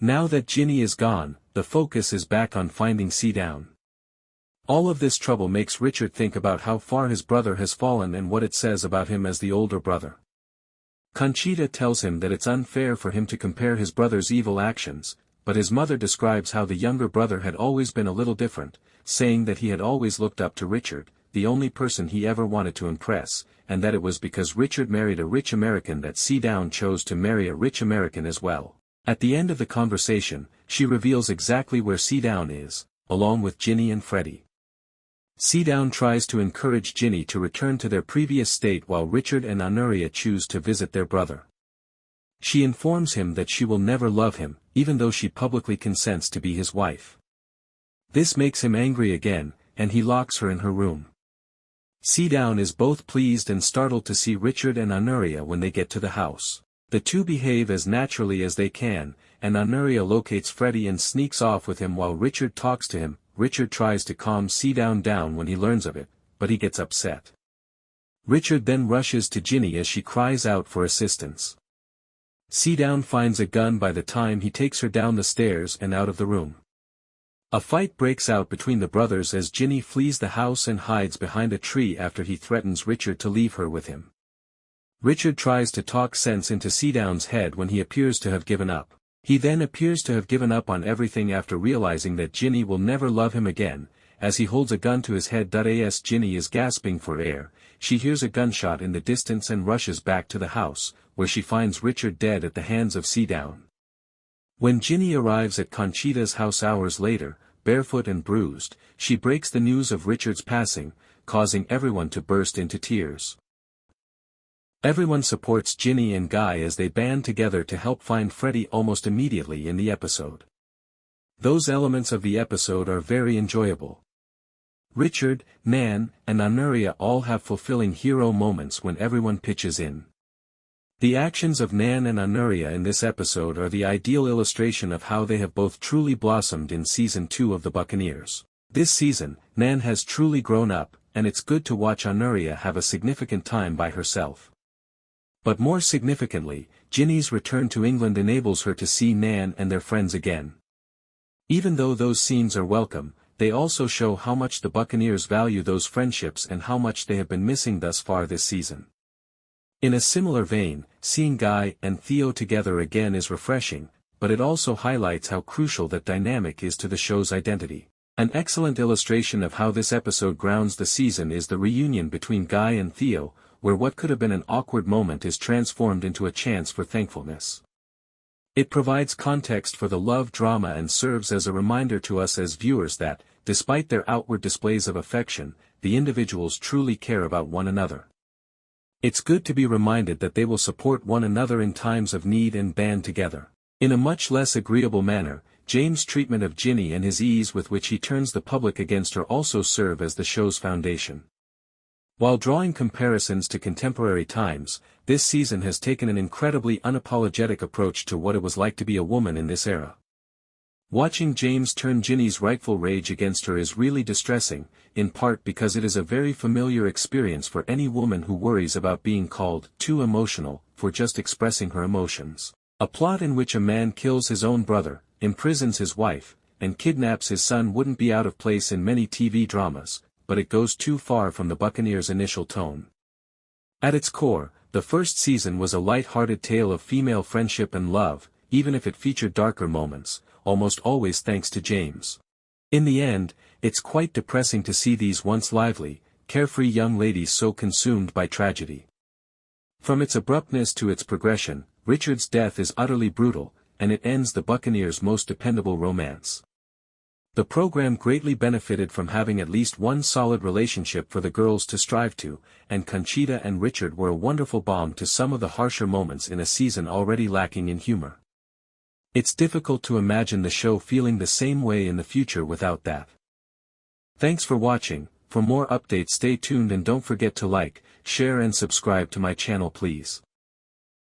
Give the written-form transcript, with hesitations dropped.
Now that Jinny is gone, the focus is back on finding Seadown. All of this trouble makes Richard think about how far his brother has fallen and what it says about him as the older brother. Conchita tells him that it's unfair for him to compare his brother's evil actions, but his mother describes how the younger brother had always been a little different, saying that he had always looked up to Richard, the only person he ever wanted to impress, and that it was because Richard married a rich American that Seadown chose to marry a rich American as well. At the end of the conversation, she reveals exactly where Seadown is, along with Jinny and Freddie. Seadown tries to encourage Jinny to return to their previous state while Richard and Honoria choose to visit their brother. She informs him that she will never love him, even though she publicly consents to be his wife. This makes him angry again, and he locks her in her room. Seadown is both pleased and startled to see Richard and Honoria when they get to the house. The two behave as naturally as they can, and Honoria locates Freddie and sneaks off with him while Richard talks to him. Richard tries to calm Seadown down when he learns of it, but he gets upset. Richard then rushes to Jinny as she cries out for assistance. Seadown finds a gun by the time he takes her down the stairs and out of the room. A fight breaks out between the brothers as Jinny flees the house and hides behind a tree after he threatens Richard to leave her with him. Richard tries to talk sense into Seadown's head when he appears to have given up. He then appears to have given up on everything after realizing that Jinny will never love him again. As he holds a gun to his head. As Jinny is gasping for air, she hears a gunshot in the distance and rushes back to the house, where she finds Richard dead at the hands of Seadown. When Jinny arrives at Conchita's house hours later, barefoot and bruised, she breaks the news of Richard's passing, causing everyone to burst into tears. Everyone supports Jinny and Guy as they band together to help find Freddie almost immediately in the episode. Those elements of the episode are very enjoyable. Richard, Nan, and Honoria all have fulfilling hero moments when everyone pitches in. The actions of Nan and Honoria in this episode are the ideal illustration of how they have both truly blossomed in Season 2 of the Buccaneers. This season, Nan has truly grown up, and it's good to watch Honoria have a significant time by herself. But more significantly, Jinny's return to England enables her to see Nan and their friends again. Even though those scenes are welcome, they also show how much the Buccaneers value those friendships and how much they have been missing thus far this season. In a similar vein, seeing Guy and Theo together again is refreshing, but it also highlights how crucial that dynamic is to the show's identity. An excellent illustration of how this episode grounds the season is the reunion between Guy and Theo, where what could have been an awkward moment is transformed into a chance for thankfulness. It provides context for the love drama and serves as a reminder to us as viewers that, despite their outward displays of affection, the individuals truly care about one another. It's good to be reminded that they will support one another in times of need and band together. In a much less agreeable manner, James' treatment of Jinny and his ease with which he turns the public against her also serve as the show's foundation. While drawing comparisons to contemporary times, this season has taken an incredibly unapologetic approach to what it was like to be a woman in this era. Watching James turn Jinny's rightful rage against her is really distressing, in part because it is a very familiar experience for any woman who worries about being called too emotional for just expressing her emotions. A plot in which a man kills his own brother, imprisons his wife, and kidnaps his son wouldn't be out of place in many TV dramas, but it goes too far from the Buccaneers' initial tone. At its core, the first season was a light-hearted tale of female friendship and love, even if it featured darker moments, almost always thanks to James. In the end, it's quite depressing to see these once lively, carefree young ladies so consumed by tragedy. From its abruptness to its progression, Richard's death is utterly brutal, and it ends the Buccaneers' most dependable romance. The program greatly benefited from having at least one solid relationship for the girls to strive to, and Conchita and Richard were a wonderful balm to some of the harsher moments in a season already lacking in humor. It's difficult to imagine the show feeling the same way in the future without that. Thanks for watching. For more updates stay tuned and don't forget to like, share and subscribe to my channel please.